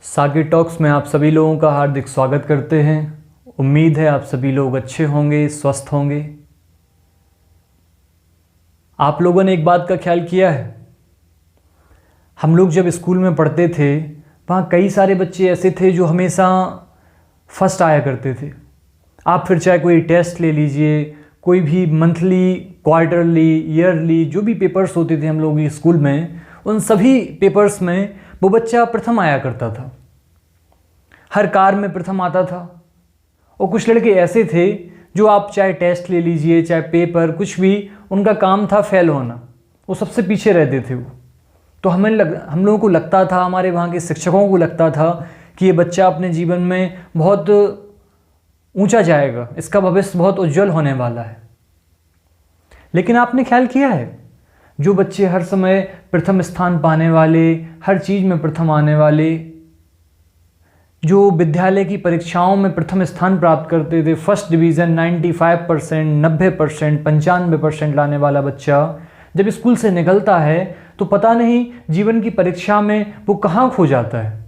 Saket talks में आप सभी लोगों का हार्दिक स्वागत करते हैं। उम्मीद है आप सभी लोग अच्छे होंगे, स्वस्थ होंगे। आप लोगों ने एक बात का ख्याल किया है, हम लोग जब स्कूल में पढ़ते थे वहाँ कई सारे बच्चे ऐसे थे जो हमेशा फर्स्ट आया करते थे। आप फिर चाहे कोई टेस्ट ले लीजिए, कोई भी मंथली, क्वार्टरली, ईयरली जो भी पेपर्स होते थे हम लोग स्कूल में, उन सभी पेपर्स में वो बच्चा प्रथम आया करता था। हर कार में प्रथम आता था। और कुछ लड़के ऐसे थे जो आप चाहे टेस्ट ले लीजिए, चाहे पेपर, कुछ भी, उनका काम था फेल होना, वो सबसे पीछे रहते थे वो। तो हम लोगों को लगता था, हमारे वहाँ के शिक्षकों को लगता था कि ये बच्चा अपने जीवन में बहुत ऊंचा जाएगा, इसका भविष्य बहुत उज्जवल होने वाला है। लेकिन आपने ख्याल किया है, जो बच्चे हर समय प्रथम स्थान पाने वाले, हर चीज़ में प्रथम आने वाले, जो विद्यालय की परीक्षाओं में प्रथम स्थान प्राप्त करते थे, फर्स्ट डिवीज़न 95%, 90%, 95% लाने वाला बच्चा जब स्कूल से निकलता है तो पता नहीं जीवन की परीक्षा में वो कहाँ खो जाता है।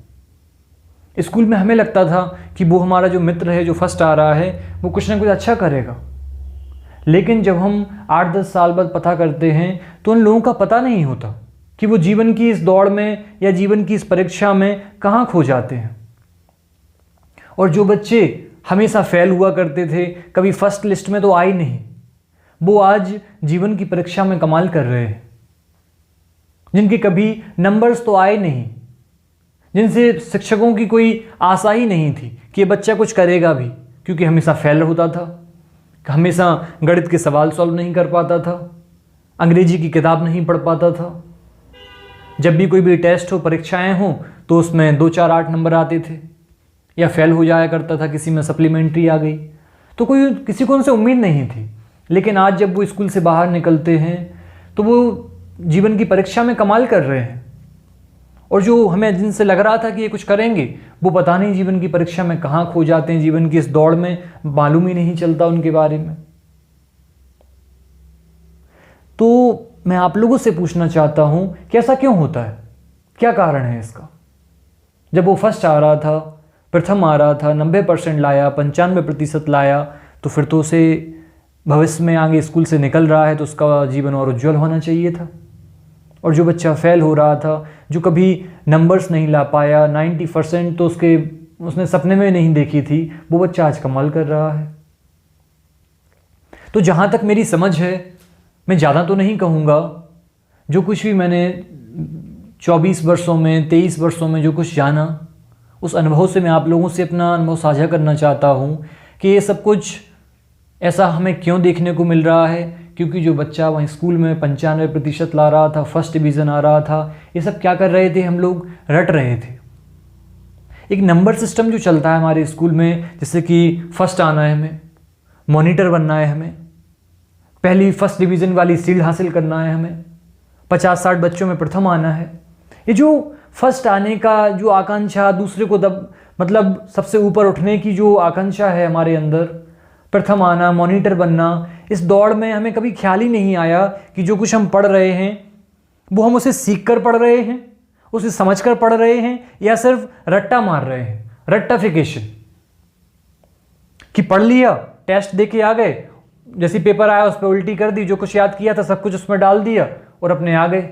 स्कूल में हमें लगता था कि वो हमारा जो मित्र है, जो फर्स्ट आ रहा है, वो कुछ ना कुछ अच्छा करेगा। लेकिन जब हम 8-10 साल बाद पता करते हैं तो उन लोगों का पता नहीं होता कि वो जीवन की इस दौड़ में या जीवन की इस परीक्षा में कहाँ खो जाते हैं। और जो बच्चे हमेशा फेल हुआ करते थे, कभी फर्स्ट लिस्ट में तो आए नहीं, वो आज जीवन की परीक्षा में कमाल कर रहे हैं। जिनके कभी नंबर्स तो आए नहीं, जिनसे शिक्षकों की कोई आशा ही नहीं थी कि ये बच्चा कुछ करेगा भी, क्योंकि हमेशा फेल होता था, हमेशा गणित के सवाल सॉल्व नहीं कर पाता था, अंग्रेजी की किताब नहीं पढ़ पाता था। जब भी कोई भी टेस्ट हो, परीक्षाएं हों, तो उसमें 2, 4, 8 नंबर आते थे, या फेल हो जाया करता था, किसी में सप्लीमेंट्री आ गई, तो किसी को उनसे उम्मीद नहीं थी। लेकिन आज जब वो स्कूल से बाहर निकलते हैं तो वो जीवन की परीक्षा में कमाल कर रहे हैं। और जो हमें जिनसे लग रहा था कि ये कुछ करेंगे, वो पता नहीं जीवन की परीक्षा में कहाँ खो जाते हैं, जीवन की इस दौड़ में मालूम ही नहीं चलता उनके बारे में। तो मैं आप लोगों से पूछना चाहता हूँ कि ऐसा क्यों होता है, क्या कारण है इसका। जब वो फर्स्ट आ रहा था, प्रथम आ रहा था, 90% लाया, 95% लाया, तो फिर तो उसे भविष्य में आगे स्कूल से निकल रहा है तो उसका जीवन और उज्जवल होना चाहिए था। और जो बच्चा फेल हो रहा था, जो कभी नंबर्स नहीं ला पाया, 90% तो उसने सपने में नहीं देखी थी, वो बच्चा आज कमाल कर रहा है। तो जहाँ तक मेरी समझ है, मैं ज़्यादा तो नहीं कहूँगा, जो कुछ भी मैंने 24 वर्षों में, 23 वर्षों में जो कुछ जाना, उस अनुभव से मैं आप लोगों से अपना अनुभव साझा करना चाहता हूँ कि ये सब कुछ ऐसा हमें क्यों देखने को मिल रहा है। क्योंकि जो बच्चा वहीं स्कूल में 95% ला रहा था, फर्स्ट डिवीज़न आ रहा था, ये सब क्या कर रहे थे, हम लोग रट रहे थे। एक नंबर सिस्टम जो चलता है हमारे स्कूल में, जैसे कि फर्स्ट आना है हमें, मॉनिटर बनना है हमें, पहली फर्स्ट डिवीज़न वाली सीट हासिल करना है हमें, 50-60 बच्चों में प्रथम आना है। ये जो फर्स्ट आने का जो आकांक्षा, दूसरे को मतलब सबसे ऊपर उठने की जो आकांक्षा है हमारे अंदर, प्रथम आना, मॉनिटर बनना, इस दौड़ में हमें कभी ख्याल ही नहीं आया कि जो कुछ हम पढ़ रहे हैं वो हम उसे सीख कर पढ़ रहे हैं, उसे समझ कर पढ़ रहे हैं, या सिर्फ रट्टा मार रहे हैं, रट्टाफिकेशन, कि पढ़ लिया, टेस्ट दे के आ गए, जैसे पेपर आया उस पर उल्टी कर दी, जो कुछ याद किया था सब कुछ उसमें डाल दिया और अपने आ गए,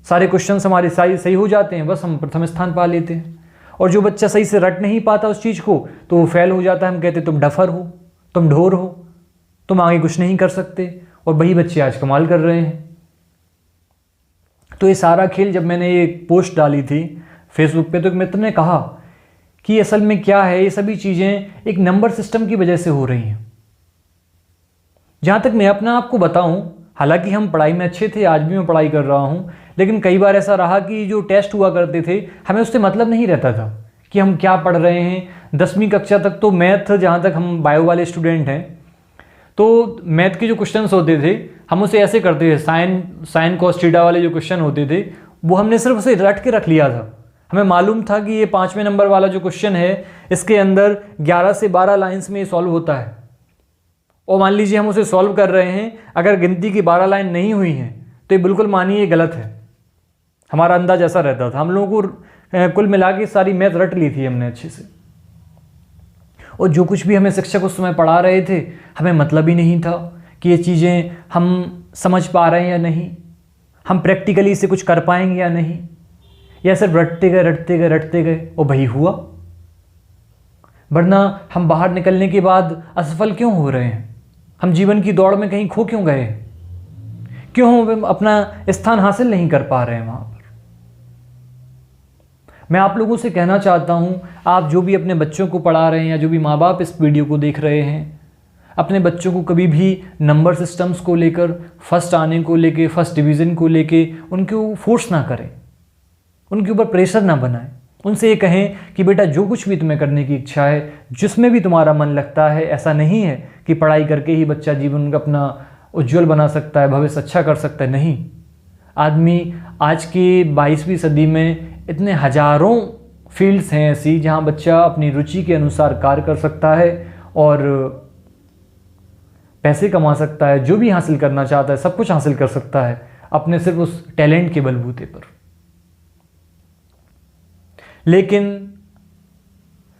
सारे क्वेश्चन हमारे सही हो जाते हैं, बस हम प्रथम स्थान पा लेते हैं। और जो बच्चा सही से रट नहीं पाता उस चीज़ को, तो वो फेल हो जाता है। हम कहते तुम डफर हो, तुम ढोर हो, तुम आगे कुछ नहीं कर सकते। और वही बच्चे आज कमाल कर रहे हैं। तो ये सारा खेल, जब मैंने ये पोस्ट डाली थी फेसबुक पे, तो एक मित्र ने कहा कि असल में क्या है, ये सभी चीज़ें एक नंबर सिस्टम की वजह से हो रही हैं। जहाँ तक मैं अपना आपको बताऊं, हालांकि हम पढ़ाई में अच्छे थे, आज भी मैं पढ़ाई कर रहा हूँ, लेकिन कई बार ऐसा रहा कि जो टेस्ट हुआ करते थे, हमें उससे मतलब नहीं रहता था कि हम क्या पढ़ रहे हैं। 10वीं कक्षा तक तो मैथ, जहाँ तक हम बायो वाले स्टूडेंट हैं, तो मैथ के जो क्वेश्चंस होते थे हम उसे ऐसे करते थे, साइन कॉस थीटा वाले जो क्वेश्चन होते थे, वो हमने सिर्फ उसे रट के रख लिया था। हमें मालूम था कि ये 5वें नंबर वाला जो क्वेश्चन है, इसके अंदर 11 से 12 लाइन्स में ये सॉल्व होता है। और मान लीजिए हम उसे सॉल्व कर रहे हैं, अगर गिनती की 12 लाइन नहीं हुई हैं तो ये बिल्कुल मानिए गलत है। हमारा अंदाज ऐसा रहता था। हम लोगों को कुल मिला के सारी मैथ रट ली थी हमने अच्छे से, और जो कुछ भी हमें शिक्षक उस समय पढ़ा रहे थे हमें मतलब ही नहीं था कि ये चीज़ें हम समझ पा रहे हैं या नहीं, हम प्रैक्टिकली इसे कुछ कर पाएंगे या नहीं, या सिर्फ रटते गए और वही हुआ। वरना हम बाहर निकलने के बाद असफल क्यों हो रहे हैं? हम जीवन की दौड़ में कहीं खो क्यों गए? क्यों हम अपना स्थान हासिल नहीं कर पा रहे हैं वहाँ पर? मैं आप लोगों से कहना चाहता हूँ, आप जो भी अपने बच्चों को पढ़ा रहे हैं या जो भी माँ बाप इस वीडियो को देख रहे हैं, अपने बच्चों को कभी भी नंबर सिस्टम्स को लेकर, फर्स्ट आने को लेके, फर्स्ट डिवीज़न को लेके उनको फोर्स ना करें, उनके ऊपर प्रेशर ना बनाएं। उनसे ये कहें कि बेटा जो कुछ भी तुम्हें करने की इच्छा है, जिसमें भी तुम्हारा मन लगता है, ऐसा नहीं है कि पढ़ाई करके ही बच्चा जीवन का अपना उज्जवल बना सकता है, भविष्य अच्छा कर सकता है। नहीं, आदमी आज की 22वीं सदी में इतने हजारों फील्ड्स हैं ऐसी जहाँ बच्चा अपनी रुचि के अनुसार कार्य कर सकता है और पैसे कमा सकता है, जो भी हासिल करना चाहता है सब कुछ हासिल कर सकता है अपने सिर्फ उस टैलेंट के बलबूते पर। लेकिन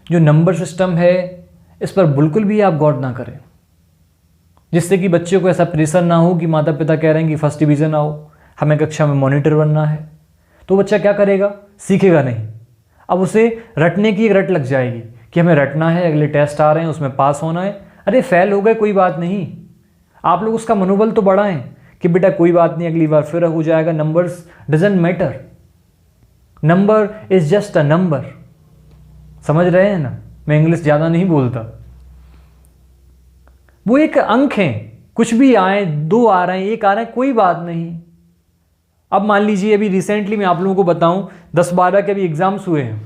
जो नंबर सिस्टम है इस पर बिल्कुल भी आप गौर ना करें, जिससे कि बच्चे को ऐसा प्रेशर ना हो कि माता पिता कह रहे हैं कि फर्स्ट डिवीज़न आओ, हमें कक्षा में मॉनिटर बनना है। तो बच्चा क्या करेगा? सीखेगा नहीं। अब उसे रटने की एक रट लग जाएगी कि हमें रटना है, अगले टेस्ट आ रहे हैं उसमें पास होना है। अरे फेल हो गए कोई बात नहीं, आप लोग उसका मनोबल तो बढ़ाएं कि बेटा कोई बात नहीं, अगली बार फिर हो जाएगा। Numbers doesn't matter, number is just a number. समझ रहे हैं ना? मैं इंग्लिश ज़्यादा नहीं बोलता। वो एक अंक है, कुछ भी आए, 2 आ रहे हैं, 1 आ रहा है, कोई बात नहीं। अब मान लीजिए अभी रिसेंटली मैं आप लोगों को बताऊं 10-12 के अभी एग्जाम्स हुए हैं,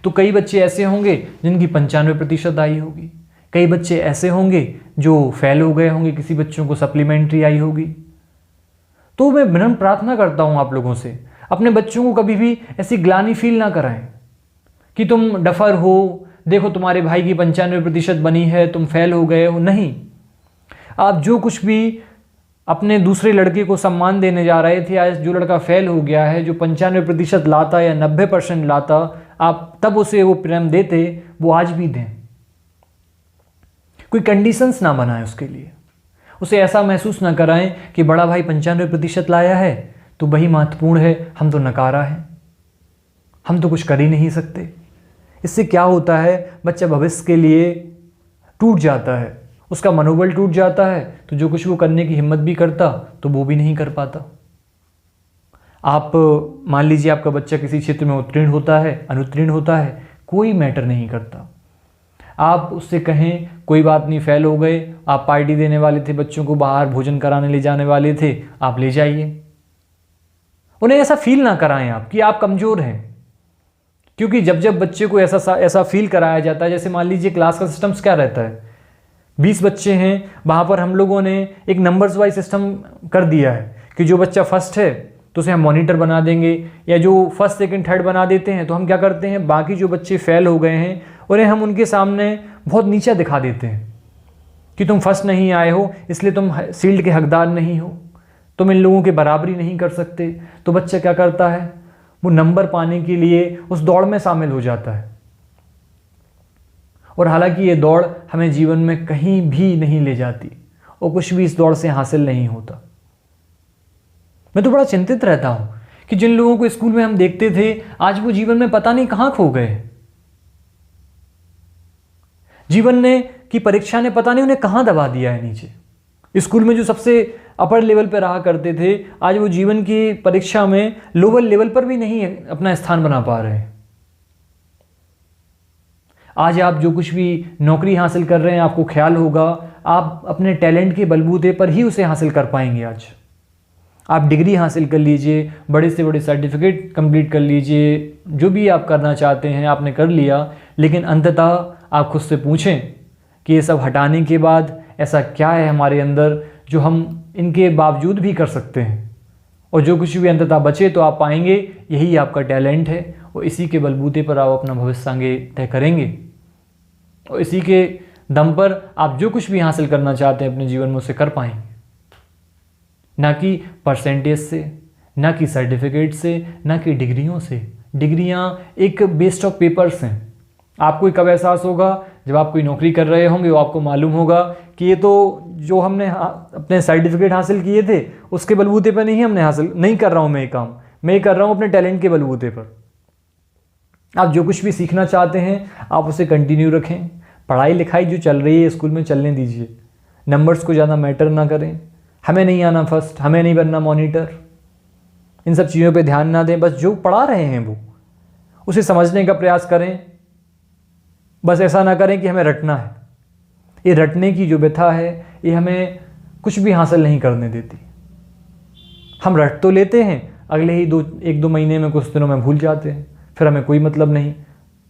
तो कई बच्चे ऐसे होंगे जिनकी 95% आई होगी, कई बच्चे ऐसे होंगे जो फेल हो गए होंगे, किसी बच्चों को सप्लीमेंट्री आई होगी। तो मैं विनम्र प्रार्थना करता हूं आप लोगों से, अपने बच्चों को कभी भी ऐसी ग्लानि फील ना कराएं कि तुम डफर हो, देखो तुम्हारे भाई की 95% बनी है, तुम फेल हो गए हो। नहीं, आप जो कुछ भी अपने दूसरे लड़के को सम्मान देने जा रहे थे, आज जो लड़का फेल हो गया है, जो 95% लाता या 90% लाता, आप तब उसे वो प्रेम देते, वो आज भी दें। कोई कंडीशंस ना बनाएं उसके लिए, उसे ऐसा महसूस ना कराएं कि बड़ा भाई 95% लाया है तो वही महत्वपूर्ण है, हम तो नकारा है, हम तो कुछ कर ही नहीं सकते। इससे क्या होता है? बच्चा भविष्य के लिए टूट जाता है, उसका मनोबल टूट जाता है, तो जो कुछ वो करने की हिम्मत भी करता तो वो भी नहीं कर पाता। आप मान लीजिए आपका बच्चा किसी क्षेत्र में उत्तीर्ण होता है, अनुत्तीर्ण होता है, कोई मैटर नहीं करता। आप उससे कहें कोई बात नहीं, फेल हो गए, आप पार्टी देने वाले थे, बच्चों को बाहर भोजन कराने ले जाने वाले थे, आप ले जाइए। उन्हें ऐसा फील ना कराएं आप कि आप कमज़ोर हैं, क्योंकि जब जब बच्चे को ऐसा फील कराया जाता है, जैसे मान लीजिए क्लास का सिस्टम्स क्या रहता है, 20 बच्चे हैं, वहाँ पर हम लोगों ने एक नंबर्स वाइज सिस्टम कर दिया है कि जो बच्चा फर्स्ट है तो उसे हम मॉनिटर बना देंगे, या जो फर्स्ट सेकंड थर्ड बना देते हैं तो हम क्या करते हैं, बाकी जो बच्चे फेल हो गए हैं उन्हें हम उनके सामने बहुत नीचा दिखा देते हैं कि तुम फर्स्ट नहीं आए हो इसलिए तुम शील्ड के हकदार नहीं हो, तुम इन लोगों के बराबरी नहीं कर सकते। तो बच्चा क्या करता है, वो नंबर पाने के लिए उस दौड़ में शामिल हो जाता है, और हालांकि ये दौड़ हमें जीवन में कहीं भी नहीं ले जाती और कुछ भी इस दौड़ से हासिल नहीं होता। मैं तो बड़ा चिंतित रहता हूं कि जिन लोगों को स्कूल में हम देखते थे, आज वो जीवन में पता नहीं कहां खो गए। जीवन ने की परीक्षा ने पता नहीं उन्हें कहां दबा दिया है नीचे। स्कूल में जो सबसे अपर लेवल पर रहा करते थे, आज वो जीवन की परीक्षा में लोअर लेवल पर भी नहीं अपना स्थान बना पा रहे हैं। आज आप जो कुछ भी नौकरी हासिल कर रहे हैं, आपको ख्याल होगा आप अपने टैलेंट के बलबूते पर ही उसे हासिल कर पाएंगे। आज आप डिग्री हासिल कर लीजिए, बड़े से बड़े सर्टिफिकेट कंप्लीट कर लीजिए, जो भी आप करना चाहते हैं आपने कर लिया, लेकिन अंततः आप खुद से पूछें कि ये सब हटाने के बाद ऐसा क्या है हमारे अंदर जो हम इनके बावजूद भी कर सकते हैं, और जो कुछ भी अंततः बचे तो आप पाएंगे यही आपका टैलेंट है, और इसी के बलबूते पर आप अपना भविष्य आगे तय करेंगे, और इसी के दम पर आप जो कुछ भी हासिल करना चाहते हैं अपने जीवन में उसे कर पाएंगे। ना कि परसेंटेज से, ना कि सर्टिफिकेट से, ना कि डिग्रियों से, डिग्रियां एक बेस्ड ऑफ पेपर्स हैं। आपको कब एहसास होगा? जब आप कोई नौकरी कर रहे होंगे, वो आपको मालूम होगा कि ये तो जो हमने अपने सर्टिफिकेट हासिल किए थे उसके बलबूते पर नहीं कर रहा हूँ मैं ये काम, मैं ये कर रहा हूँ अपने टैलेंट के बलबूते पर। आप जो कुछ भी सीखना चाहते हैं आप उसे कंटिन्यू रखें। पढ़ाई लिखाई जो चल रही है स्कूल में चलने दीजिए, नंबर्स को ज़्यादा मैटर ना करें। हमें नहीं आना फर्स्ट, हमें नहीं बनना मॉनिटर, इन सब चीज़ों पे ध्यान ना दें। बस जो पढ़ा रहे हैं वो उसे समझने का प्रयास करें। बस ऐसा ना करें कि हमें रटना है। ये रटने की जो व्यथा है ये हमें कुछ भी हासिल नहीं करने देती। हम रट तो लेते हैं, अगले ही 1-2 महीने में, कुछ दिनों में भूल जाते हैं, फिर हमें कोई मतलब नहीं।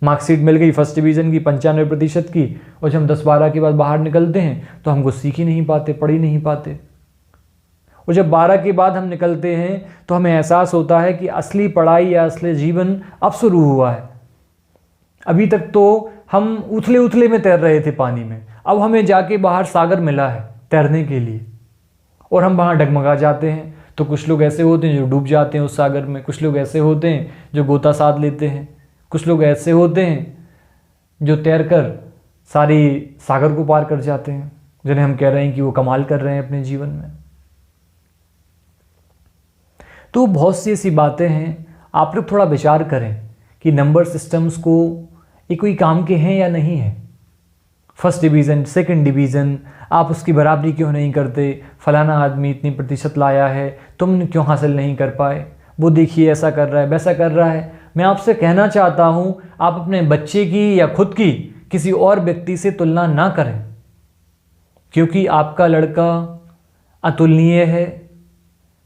मार्कशीट मिल गई फर्स्ट डिवीज़न की 95% की, और जब हम 10-12 के बाद बाहर निकलते हैं तो हम कुछ सीख ही नहीं पाते, पढ़ ही नहीं पाते। और जब 12 के बाद हम निकलते हैं तो हमें एहसास होता है कि असली पढ़ाई या असली जीवन अब शुरू हुआ है। अभी तक तो हम उथले उथले में तैर रहे थे पानी में, अब हमें जाके बाहर सागर मिला है तैरने के लिए, और हम वहाँ डगमगा जाते हैं। तो कुछ लोग ऐसे होते हैं जो डूब जाते हैं उस सागर में, कुछ लोग ऐसे होते हैं जो गोता साध लेते हैं, कुछ लोग ऐसे होते हैं जो तैरकर सारी सागर को पार कर जाते हैं, जिन्हें हम कह रहे हैं कि वो कमाल कर रहे हैं अपने जीवन में। तो बहुत सी ऐसी बातें हैं, आप लोग थोड़ा विचार करें कि नंबर सिस्टम्स को ये कोई काम के हैं या नहीं है। फर्स्ट डिवीज़न, सेकंड डिवीज़न, आप उसकी बराबरी क्यों नहीं करते? फलाना आदमी इतनी प्रतिशत लाया है, तुम क्यों हासिल नहीं कर पाए? वो देखिए ऐसा कर रहा है, वैसा कर रहा है। मैं आपसे कहना चाहता हूँ, आप अपने बच्चे की या खुद की किसी और व्यक्ति से तुलना ना करें, क्योंकि आपका लड़का अतुलनीय है,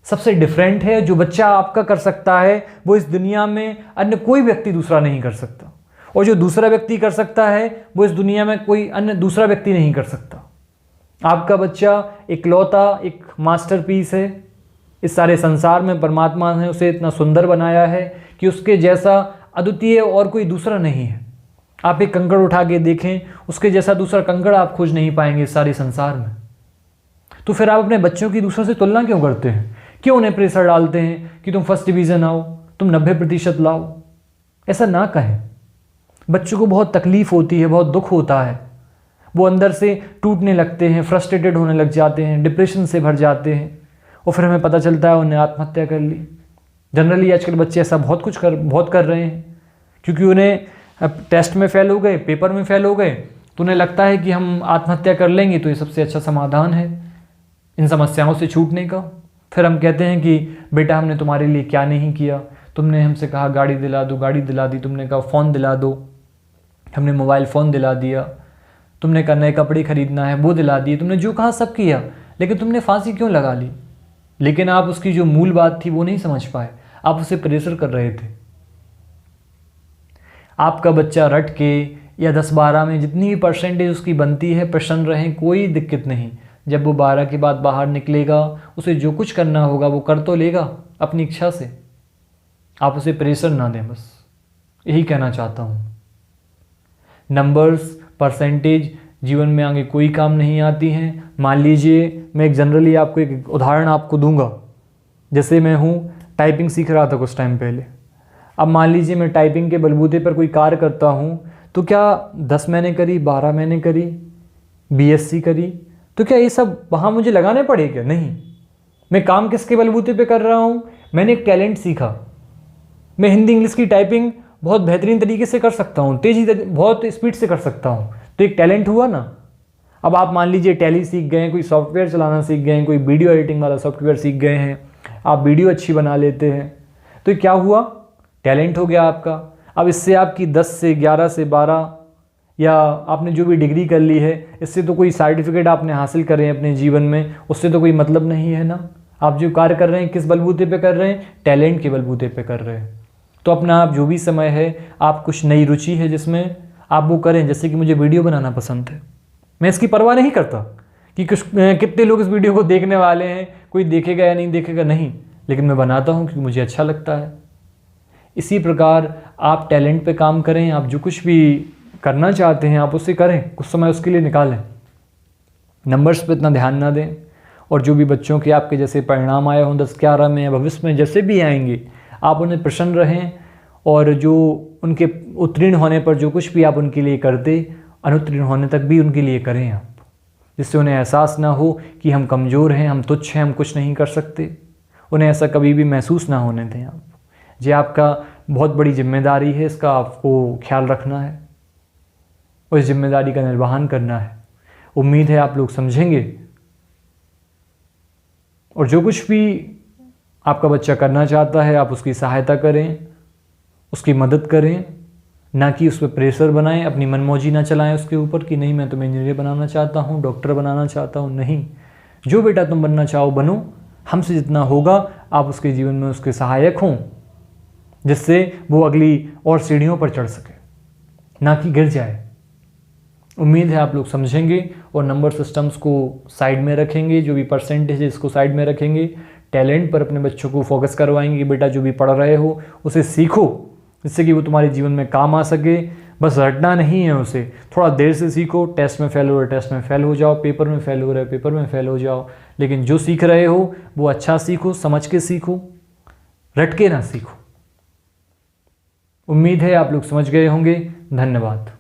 सबसे डिफरेंट है। जो बच्चा आपका कर सकता है वो इस दुनिया में अन्य कोई व्यक्ति दूसरा नहीं कर सकता, और जो दूसरा व्यक्ति कर सकता है वो इस दुनिया में कोई अन्य दूसरा व्यक्ति नहीं कर सकता। आपका बच्चा इकलौता एक मास्टरपीस है। इस सारे संसार में परमात्मा ने उसे इतना सुंदर बनाया है कि उसके जैसा अद्वितीय और कोई दूसरा नहीं है। आप एक कंकड़ उठा के देखें, उसके जैसा दूसरा कंकड़ आप खोज नहीं पाएंगे इस सारे संसार में। तो फिर आप अपने बच्चों की दूसरों से तुलना क्यों करते हैं? क्यों उन्हें प्रेशर डालते हैं कि तुम फर्स्ट डिवीज़न आओ, तुम 90% लाओ? ऐसा ना कहें। बच्चों को बहुत तकलीफ़ होती है, बहुत दुख होता है, वो अंदर से टूटने लगते हैं, फ्रस्ट्रेटेड होने लग जाते हैं, डिप्रेशन से भर जाते हैं, और फिर हमें पता चलता है उन्हें आत्महत्या कर ली। जनरली आजकल बच्चे ऐसा बहुत कर रहे हैं, क्योंकि उन्हें टेस्ट में फ़ेल हो गए, पेपर में फ़ेल हो गए, तो उन्हें लगता है कि हम आत्महत्या कर लेंगे तो ये सबसे अच्छा समाधान है इन समस्याओं से छूटने का। फिर हम कहते हैं कि बेटा हमने तुम्हारे लिए क्या नहीं किया, तुमने हमसे कहा गाड़ी दिला दो, गाड़ी दिला दी, तुमने कहा फ़ोन दिला दो, हमने मोबाइल फ़ोन दिला दिया, तुमने कहा नए कपड़े खरीदना है वो दिला दिए, तुमने जो कहा सब किया, लेकिन तुमने फांसी क्यों लगा ली? लेकिन आप उसकी जो मूल बात थी वो नहीं समझ पाए, आप उसे प्रेशर कर रहे थे। आपका बच्चा रट के या 10-12 में जितनी भी परसेंटेज उसकी बनती है प्रसन्न रहें, कोई दिक्कत नहीं। जब वो 12 के बाद बाहर निकलेगा, उसे जो कुछ करना होगा वो कर तो लेगा अपनी इच्छा से। आप उसे प्रेशर ना दें, बस यही कहना चाहता हूँ। नंबर्स, परसेंटेज जीवन में आगे कोई काम नहीं आती हैं। मान लीजिए मैं एक जनरली आपको एक उदाहरण आपको दूंगा। जैसे मैं हूँ टाइपिंग सीख रहा था कुछ टाइम पहले। अब मान लीजिए मैं टाइपिंग के बलबूते पर कोई कार्य करता हूँ, तो क्या 10 मैंने करी, 12 मैंने करी, BSc करी, तो क्या ये सब वहाँ मुझे लगाने पड़े क्या? नहीं। मैं काम किसके बलबूते पे कर रहा हूँ? मैंने एक टैलेंट सीखा। मैं हिंदी इंग्लिश की टाइपिंग बहुत बेहतरीन तरीके से कर सकता हूँ, बहुत स्पीड से कर सकता हूँ, तो एक टैलेंट हुआ ना। अब आप मान लीजिए टैली सीख गए हैं, कोई सॉफ्टवेयर चलाना सीख गए हैं, कोई वीडियो एडिटिंग वाला सॉफ्टवेयर सीख गए हैं, आप वीडियो अच्छी बना लेते हैं, तो क्या हुआ? टैलेंट हो गया आपका। अब इससे आपकी 10 से 11 से 12 या आपने जो भी डिग्री कर ली है, इससे तो कोई सर्टिफिकेट आपने हासिल करे हैं अपने जीवन में, उससे तो कोई मतलब नहीं है ना। आप जो कार्य कर रहे हैं किस बलबूते पे कर रहे हैं? टैलेंट के बलबूते पे कर रहे हैं। तो अपना आप जो भी समय है, आप कुछ नई रुचि है जिसमें आप वो करें। जैसे कि मुझे वीडियो बनाना पसंद है, मैं इसकी परवाह नहीं करता कि कितने लोग इस वीडियो को देखने वाले हैं, कोई देखेगा या नहीं देखेगा, नहीं, लेकिन मैं बनाता हूँ क्योंकि मुझे अच्छा लगता है। इसी प्रकार आप टैलेंट पे काम करें, आप जो कुछ भी करना चाहते हैं आप उससे करें, कुछ समय उसके लिए निकालें। नंबर्स पे इतना ध्यान ना दें, और जो भी बच्चों के आपके जैसे परिणाम आए हों 10-11 में या भविष्य में जैसे भी आएंगे, आप उन्हें प्रसन्न रहें और जो उनके उत्तीर्ण होने पर जो कुछ भी आप उनके लिए करते, अनुत्तीर्ण होने तक भी उनके लिए करें आप, जिससे उन्हें एहसास ना हो कि हम कमज़ोर हैं, हम तुच्छ हैं, हम कुछ नहीं कर सकते। उन्हें ऐसा कभी भी महसूस ना होने दें आप। ये आपका बहुत बड़ी जिम्मेदारी है, इसका आपको ख्याल रखना है और इस जिम्मेदारी का निर्वहन करना है। उम्मीद है आप लोग समझेंगे और जो कुछ भी आपका बच्चा करना चाहता है आप उसकी सहायता करें, उसकी मदद करें, ना कि उस पर प्रेशर बनाएं, अपनी मनमौजी ना चलाएं उसके ऊपर कि नहीं मैं तुम्हें इंजीनियर बनाना चाहता हूँ, डॉक्टर बनाना चाहता हूँ। नहीं, जो बेटा तुम बनना चाहो बनो, हमसे जितना होगा आप उसके जीवन में उसके सहायक हों, जिससे वो अगली और सीढ़ियों पर चढ़ सके, ना कि गिर जाए। उम्मीद है आप लोग समझेंगे और नंबर सिस्टम्स को साइड में रखेंगे, जो भी परसेंटेज है इसको साइड में रखेंगे, टैलेंट पर अपने बच्चों को फोकस करवाएंगे कि बेटा जो भी पढ़ रहे हो उसे सीखो, जिससे कि वो तुम्हारे जीवन में काम आ सके। बस रटना नहीं है उसे, थोड़ा देर से सीखो। टेस्ट में फेल हो रहे टेस्ट में फेल हो जाओ, पेपर में फेल हो रहे पेपर में फेल हो जाओ, लेकिन जो सीख रहे हो वो अच्छा सीखो, समझ के सीखो, रट के ना सीखो। उम्मीद है आप लोग समझ गए होंगे। धन्यवाद।